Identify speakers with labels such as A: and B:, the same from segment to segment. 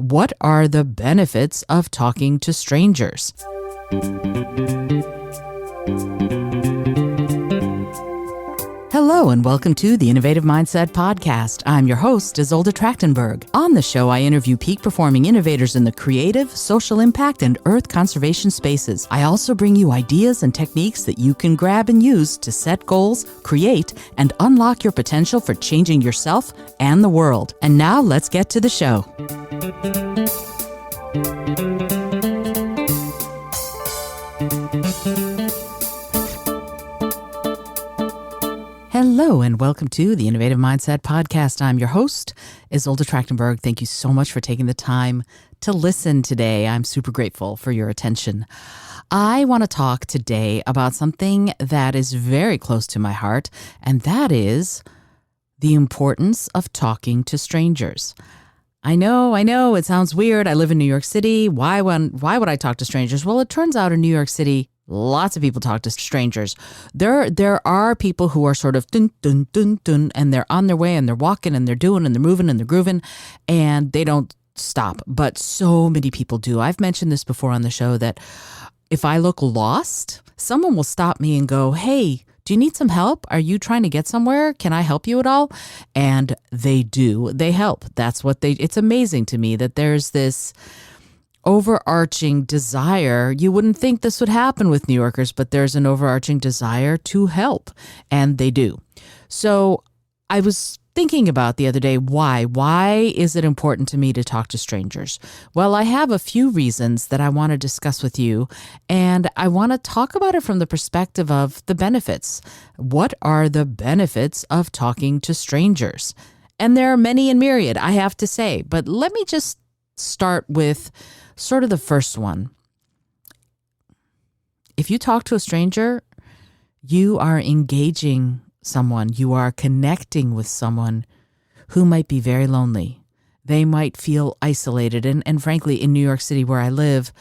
A: What are the benefits of talking to strangers? Hello and welcome to the Innovative Mindset Podcast. I'm your host, Izolda Trachtenberg. On the show, I interview peak-performing innovators in the creative, social impact, and earth conservation spaces. I also bring you ideas and techniques that you can grab and use to set goals, create, and unlock your potential for changing yourself and the world. And now let's get to the show. Hello and welcome to the Innovative Mindset Podcast. I'm your host, Izolda Trachtenberg. Thank you so much for taking the time to listen today. I'm super grateful for your attention. I want to talk today about something that is very close to my heart, and that is the importance of talking to strangers. I know, it sounds weird. I live in New York City. Why would I talk to strangers? Well, it turns out in New York City, lots of people talk to strangers. There are people who are sort of dun, dun, dun, dun, and they're on their way and they're walking and they're doing and they're moving and they're grooving and they don't stop. But so many people do. I've mentioned this before on the show that if I look lost, someone will stop me and go, "Hey, do you need some help? Are you trying to get somewhere? Can I help you at all?" And they do. They help. It's amazing to me that there's this overarching desire. You wouldn't think this would happen with New Yorkers, but there's an overarching desire to help, and they do. So I was thinking about the other day, why is it important to me to talk to strangers? Well, I have a few reasons that I want to discuss with you, and I want to talk about it from the perspective of the benefits. What are the benefits of talking to strangers? And there are many and myriad, I have to say, but let me just start with sort of the first one. If you talk to a stranger, you are engaging someone, you are connecting with someone who might be very lonely. They might feel isolated. And frankly, in New York City where I live,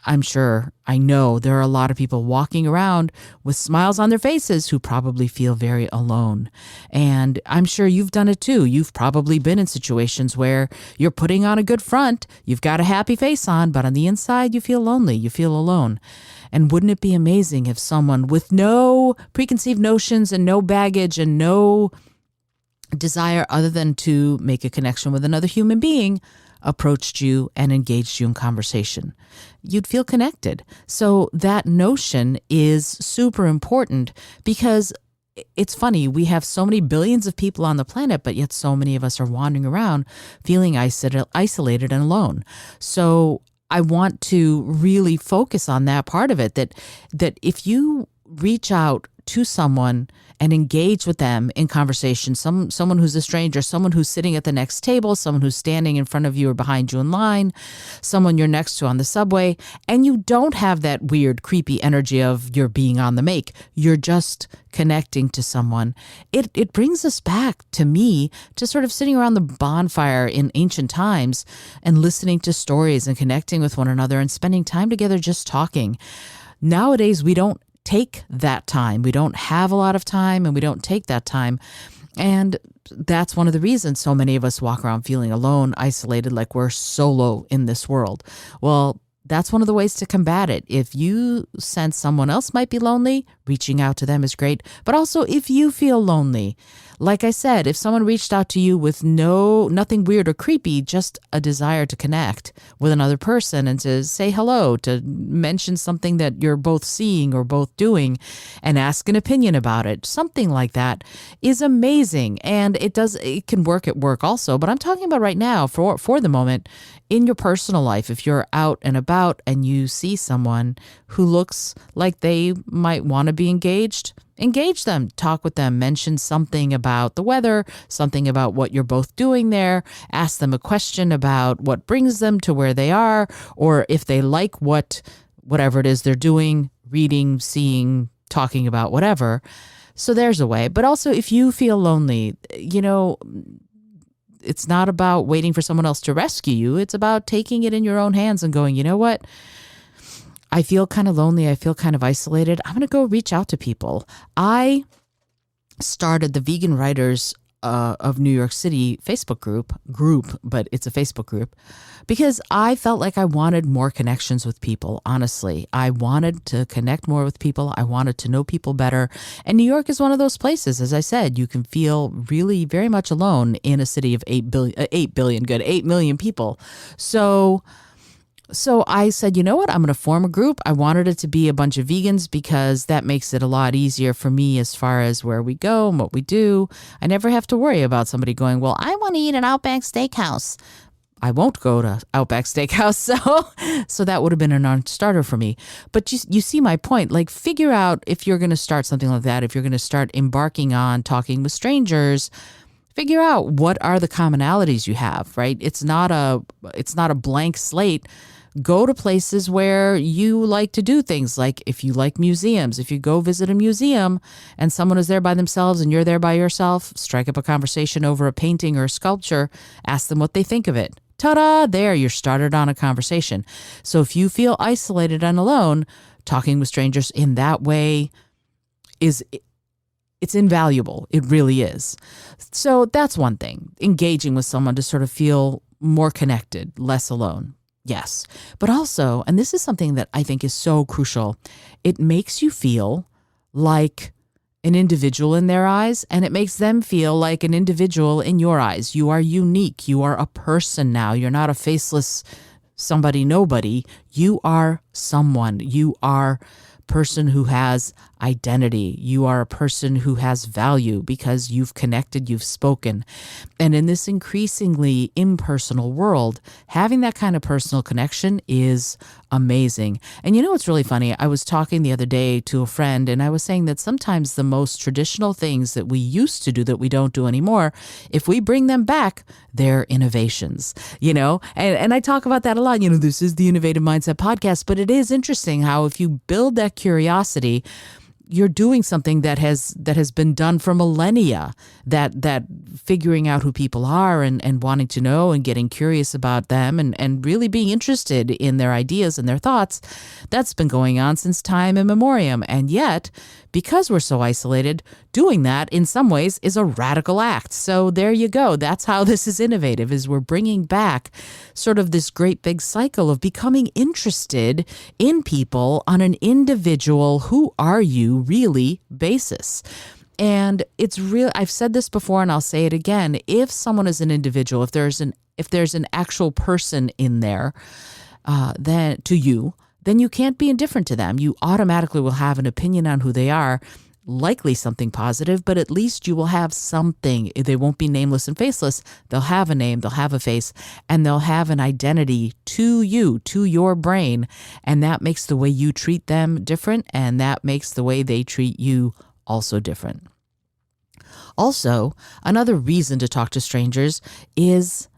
A: I know there are a lot of people walking around with smiles on their faces who probably feel very alone. And I'm sure you've done it too. You've probably been in situations where you're putting on a good front, you've got a happy face on, but on the inside you feel lonely, you feel alone. And wouldn't it be amazing if someone with no preconceived notions and no baggage and no desire other than to make a connection with another human being approached you and engaged you in conversation? You'd feel connected. So that notion is super important because it's funny, we have so many billions of people on the planet, but yet so many of us are wandering around feeling isolated and alone. So I want to really focus on that part of it, that if you reach out to someone and engage with them in conversation, someone who's a stranger, someone who's sitting at the next table, someone who's standing in front of you or behind you in line, someone you're next to on the subway, and you don't have that weird, creepy energy of you're being on the make. You're just connecting to someone. It brings us back, to me, to sort of sitting around the bonfire in ancient times and listening to stories and connecting with one another and spending time together just talking. Nowadays, we don't take that time. We don't have a lot of time, and we don't take that time. And that's one of the reasons so many of us walk around feeling alone, isolated, like we're solo in this world. Well, that's one of the ways to combat it. If you sense someone else might be lonely, reaching out to them is great. But also if you feel lonely, like I said, if someone reached out to you with nothing weird or creepy, just a desire to connect with another person and to say hello, to mention something that you're both seeing or both doing and ask an opinion about it, something like that is amazing. And it can work at work also. But I'm talking about right now for the moment in your personal life. If you're out and about and you see someone who looks like they might want to be engaged, engage them, talk with them, mention something about the weather, something about what you're both doing there, ask them a question about what brings them to where they are, or if they like whatever it is they're doing, reading, seeing, talking about, whatever. So there's a way. But also if you feel lonely, it's not about waiting for someone else to rescue you. It's about taking it in your own hands and going, you know what? I feel kind of lonely. I feel kind of isolated. I'm going to go reach out to people. I started the Vegan Writers of New York City Facebook group, but it's a Facebook group, because I felt like I wanted more connections with people. Honestly, I wanted to connect more with people. I wanted to know people better. And New York is one of those places, as I said, you can feel really very much alone in a city of 8 million people. So I said, you know what? I'm going to form a group. I wanted it to be a bunch of vegans because that makes it a lot easier for me as far as where we go and what we do. I never have to worry about somebody going, well, I want to eat at Outback Steakhouse. I won't go to Outback Steakhouse. So that would have been a non-starter for me. But you see my point. Like, figure out if you're going to start something like that, if you're going to start embarking on talking with strangers, figure out what are the commonalities you have, right? It's not a blank slate. Go to places where you like to do things. Like if you like museums, if you go visit a museum and someone is there by themselves and you're there by yourself, strike up a conversation over a painting or a sculpture, ask them what they think of it. Ta-da, there, you're started on a conversation. So if you feel isolated and alone, talking with strangers in that way it's invaluable. It really is. So that's one thing, engaging with someone to sort of feel more connected, less alone. Yes. But also, and this is something that I think is so crucial, it makes you feel like an individual in their eyes, and it makes them feel like an individual in your eyes. You are unique. You are a person now. You're not a faceless somebody, nobody. You are someone. You are a person who has identity. You are a person who has value because you've connected, you've spoken. And in this increasingly impersonal world, having that kind of personal connection is amazing. And you know what's really funny? I was talking the other day to a friend and I was saying that sometimes the most traditional things that we used to do that we don't do anymore, if we bring them back, they're innovations, And I talk about that a lot. This is the Innovative Mindset podcast, but it is interesting how if you build that curiosity, you're doing something that has been done for millennia, that figuring out who people are and wanting to know and getting curious about them and really being interested in their ideas and their thoughts, that's been going on since time immemorial. And yet, because we're so isolated, doing that in some ways is a radical act. So there you go. That's how this is innovative, is we're bringing back sort of this great big cycle of becoming interested in people on an individual who are you really basis. And it's real. I've said this before and I'll say it again. If someone is an individual, if there's an actual person in there, then to you, then you can't be indifferent to them. You automatically will have an opinion on who they are, likely something positive, but at least you will have something. They won't be nameless and faceless. They'll have a name, they'll have a face, and they'll have an identity to you, to your brain. And that makes the way you treat them different, and that makes the way they treat you also different. Also, another reason to talk to strangers is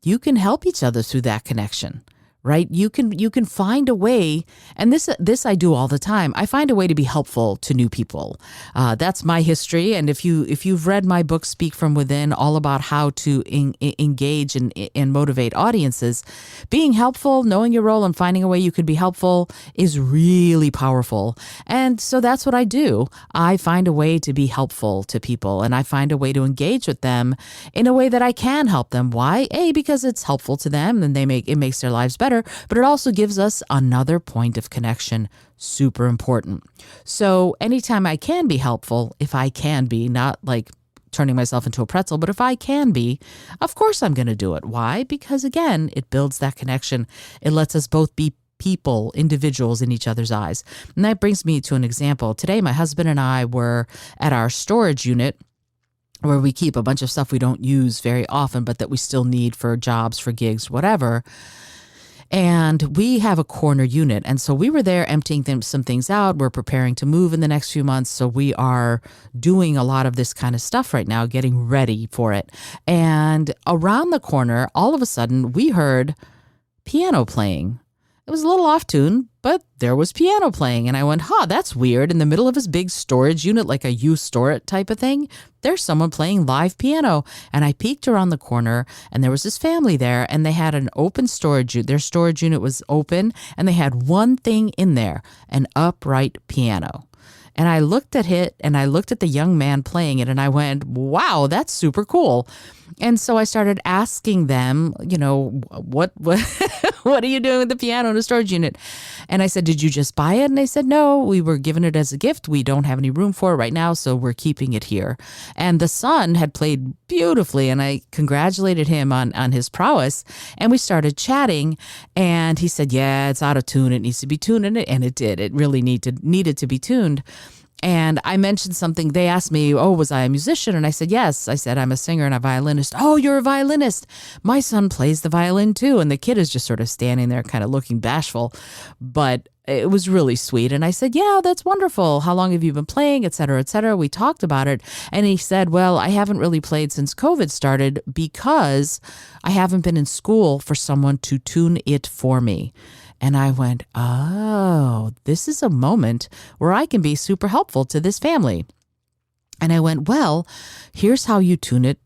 A: you can help each other through that connection. Right? You can find a way, and this I do all the time. I find a way to be helpful to new people. That's my history. And if you've read my book, Speak From Within, all about how to engage and motivate audiences, being helpful, knowing your role and finding a way you could be helpful is really powerful. And so that's what I do. I find a way to be helpful to people, and I find a way to engage with them in a way that I can help them. Why? Because it's helpful to them and it makes their lives better. But it also gives us another point of connection. Super important. So anytime I can be helpful, if I can be, not like turning myself into a pretzel, but if I can be, of course I'm going to do it. Why? Because again, it builds that connection. It lets us both be people, individuals in each other's eyes. And that brings me to an example. Today, my husband and I were at our storage unit where we keep a bunch of stuff we don't use very often, but that we still need for jobs, for gigs, whatever. And we have a corner unit. And so we were there emptying some things out. We're preparing to move in the next few months. So we are doing a lot of this kind of stuff right now, getting ready for it. And around the corner, all of a sudden, we heard piano playing. It was a little off tune, but there was piano playing. And I went, that's weird. In the middle of his big storage unit, like a you store it type of thing, there's someone playing live piano. And I peeked around the corner and there was this family there and they had an open storage unit. Their storage unit was open and they had one thing in there, an upright piano. And I looked at it and I looked at the young man playing it and I went, wow, that's super cool. And so I started asking them, what what are you doing with the piano in a storage unit? And I said, did you just buy it? And they said, no, we were given it as a gift. We don't have any room for it right now, so we're keeping it here. And the son had played beautifully, and I congratulated him on his prowess. And we started chatting, and he said, yeah, it's out of tune. It needs to be tuned, and it did. It really needed to be tuned. And I mentioned something. They asked me, oh, was I a musician? And I said, yes. I said, I'm a singer and a violinist. Oh, you're a violinist. My son plays the violin too. And the kid is just sort of standing there kind of looking bashful. But it was really sweet. And I said, yeah, that's wonderful. How long have you been playing, et cetera, et cetera? We talked about it. And he said, well, I haven't really played since COVID started because I haven't been in school for someone to tune it for me. And I went, oh, this is a moment where I can be super helpful to this family. And I went, well, here's how you tune it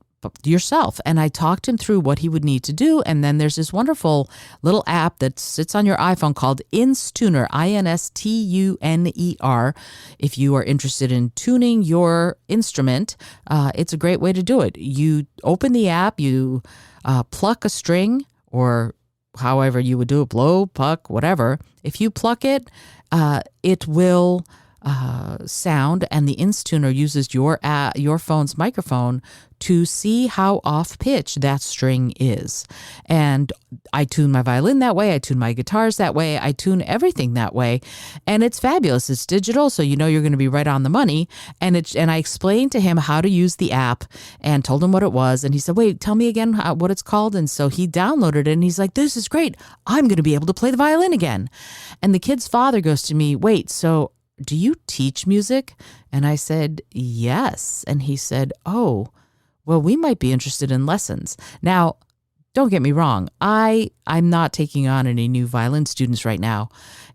A: yourself. And I talked him through what he would need to do. And then there's this wonderful little app that sits on your iPhone called Instuner, Instuner. If you are interested in tuning your instrument, it's a great way to do it. You open the app, you pluck a string or however you would do it, blow, pluck, whatever. If you pluck it, it will sound, and the Instuner uses your phone's microphone to see how off pitch that string is. And I tune my violin that way. I tune my guitars that way. I tune everything that way. And it's fabulous. It's digital, so you're going to be right on the money. And I explained to him how to use the app and told him what it was. And he said, wait, tell me again what it's called. And so he downloaded it and he's like, this is great. I'm going to be able to play the violin again. And the kid's father goes to me, wait, so do you teach music? And I said, yes. And he said, oh, well, we might be interested in lessons. Now, don't get me wrong. I'm not taking on any new violin students right now.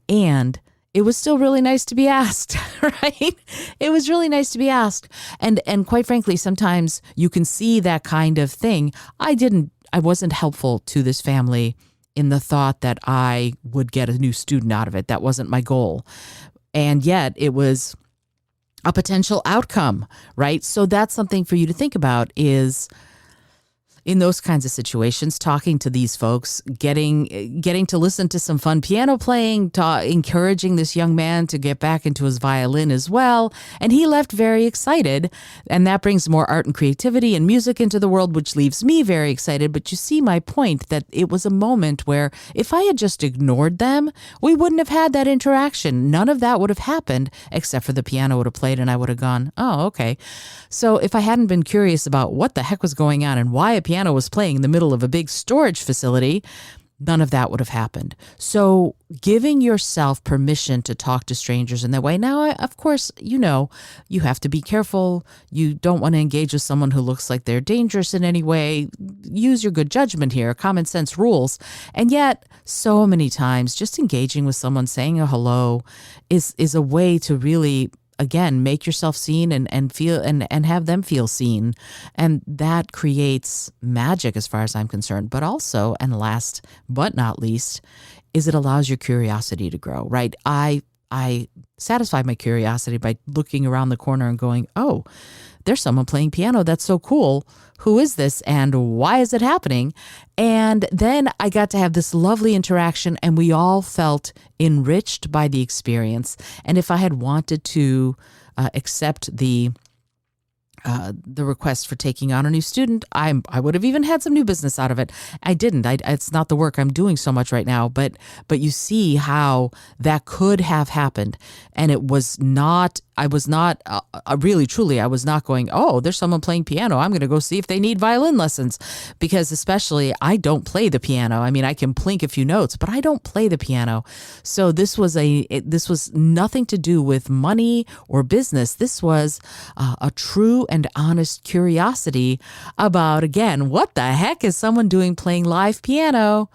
A: And it was still really nice to be asked, right? It was really nice to be asked. And quite frankly, sometimes you can see that kind of thing. I wasn't helpful to this family in the thought that I would get a new student out of it. That wasn't my goal. And yet it was a potential outcome, right? So that's something for you to think about is in those kinds of situations, talking to these folks, getting to listen to some fun piano playing, encouraging this young man to get back into his violin as well. And he left very excited. And that brings more art and creativity and music into the world, which leaves me very excited. But you see my point that it was a moment where if I had just ignored them, we wouldn't have had that interaction. None of that would have happened except for the piano would have played and I would have gone, oh, okay. So if I hadn't been curious about what the heck was going on and why a piano was playing in the middle of a big storage facility, none of that would have happened. So giving yourself permission to talk to strangers in that way. Now, of course, you have to be careful. You don't want to engage with someone who looks like they're dangerous in any way. Use your good judgment here, common sense rules. And yet, so many times, just engaging with someone, saying a hello is a way to really, again, make yourself seen and feel and have them feel seen. And that creates magic as far as I'm concerned. But also, and last but not least, is it allows your curiosity to grow, right? I satisfy my curiosity by looking around the corner and going, oh, there's someone playing piano. That's so cool. Who is this and why is it happening? And then I got to have this lovely interaction and we all felt enriched by the experience. And if I had wanted to accept the request for taking on a new student, I would have even had some new business out of it. I didn't. It's not the work I'm doing so much right now, but you see how that could have happened. And it was not, I was not really, truly, I was not going, oh, there's someone playing piano. I'm going to go see if they need violin lessons, because especially I don't play the piano. I mean, I can plink a few notes, but I don't play the piano. So this was nothing to do with money or business. This was a true and honest curiosity about, again, what the heck is someone doing playing live piano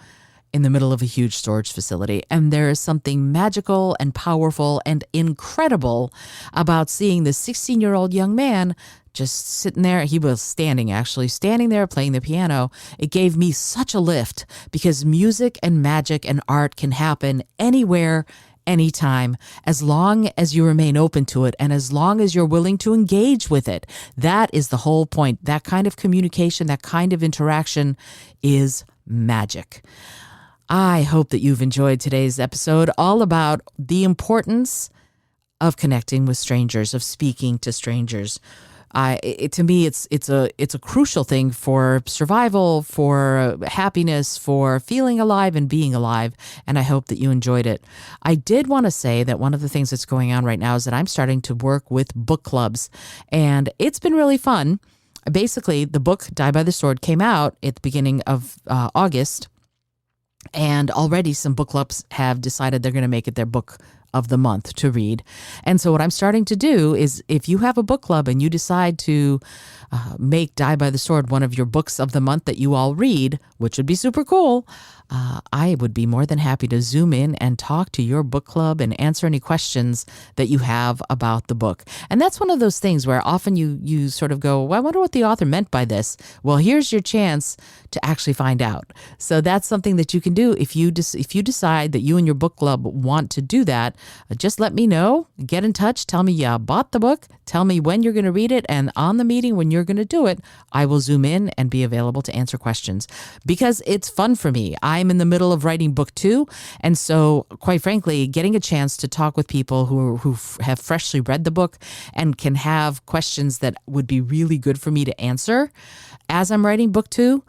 A: in the middle of a huge storage facility? And there is something magical and powerful and incredible about seeing this 16-year-old young man just sitting there. He was standing there playing the piano. It gave me such a lift because music and magic and art can happen anywhere, anytime, as long as you remain open to it and as long as you're willing to engage with it. That is the whole point. That kind of communication, that kind of interaction is magic. I hope that you've enjoyed today's episode, all about the importance of connecting with strangers, of speaking to strangers. To me, it's a crucial thing for survival, for happiness, for feeling alive and being alive. And I hope that you enjoyed it. I did want to say that one of the things that's going on right now is that I'm starting to work with book clubs, and it's been really fun. Basically, the book Die by the Sword came out at the beginning of August. And already some book clubs have decided they're going to make it their book of the month to read. And so what I'm starting to do is, if you have a book club and you decide to make Die by the Sword one of your books of the month that you all read, which would be super cool, I would be more than happy to zoom in and talk to your book club and answer any questions that you have about the book. And that's one of those things where often you sort of go, well, I wonder what the author meant by this. Well, here's your chance to actually find out. So that's something that you can do if you decide that you and your book club want to do that. Just let me know. Get in touch. Tell me you bought the book. Tell me when you're going to read it. And on the meeting when you're going to do it, I will zoom in and be available to answer questions, because it's fun for me. I'm in the middle of writing book 2. And so, quite frankly, getting a chance to talk with people who have freshly read the book and can have questions that would be really good for me to answer as I'm writing book 2,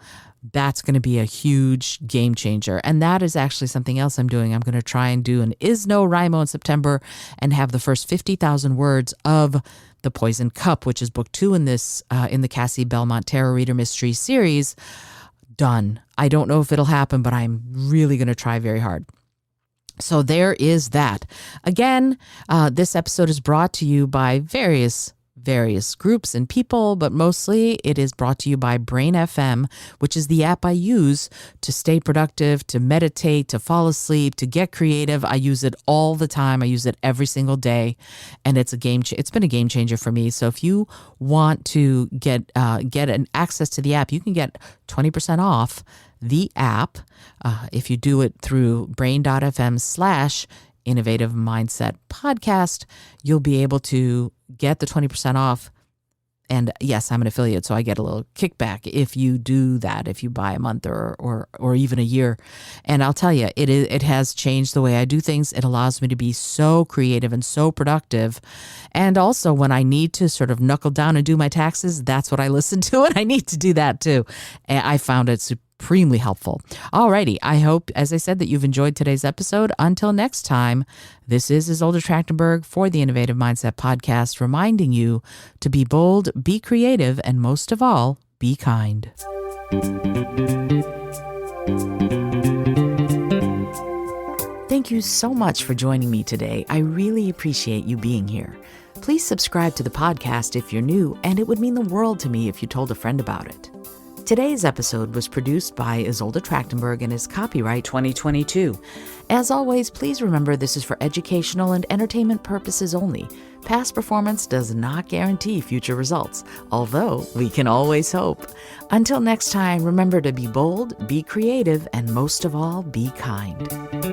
A: that's going to be a huge game changer. And that is actually something else I'm doing. I'm going to try and do an NaNoWriMo in September and have the first 50,000 words of The Poison Cup, which is book 2 in this in the Cassie Belmont Tarot Reader Mystery series, done. I don't know if it'll happen, but I'm really going to try very hard. So there is that. Again, this episode is brought to you by various groups and people, but mostly it is brought to you by Brain FM, which is the app I use to stay productive, to meditate, to fall asleep, to get creative. I use it all the time. I use it every single day, and it's been a game changer for me. So if you want to get an access to the app, you can get 20% off the app if you do it through brain.fm/Innovative Mindset Podcast. You'll be able to get the 20% off. And yes, I'm an affiliate, so I get a little kickback if you do that, if you buy a month or even a year. And I'll tell you, it has changed the way I do things. It allows me to be so creative and so productive. And also, when I need to sort of knuckle down and do my taxes, that's what I listen to, and I need to do that too. And I found it supremely helpful. Alrighty, I hope, as I said, that you've enjoyed today's episode. Until next time, this is Izolda Trachtenberg for the Innovative Mindset Podcast, reminding you to be bold, be creative, and most of all, be kind. Thank you so much for joining me today. I really appreciate you being here. Please subscribe to the podcast if you're new, and it would mean the world to me if you told a friend about it. Today's episode was produced by Izolda Trachtenberg and is copyright 2022. As always, please remember this is for educational and entertainment purposes only. Past performance does not guarantee future results, although we can always hope. Until next time, remember to be bold, be creative, and most of all, be kind.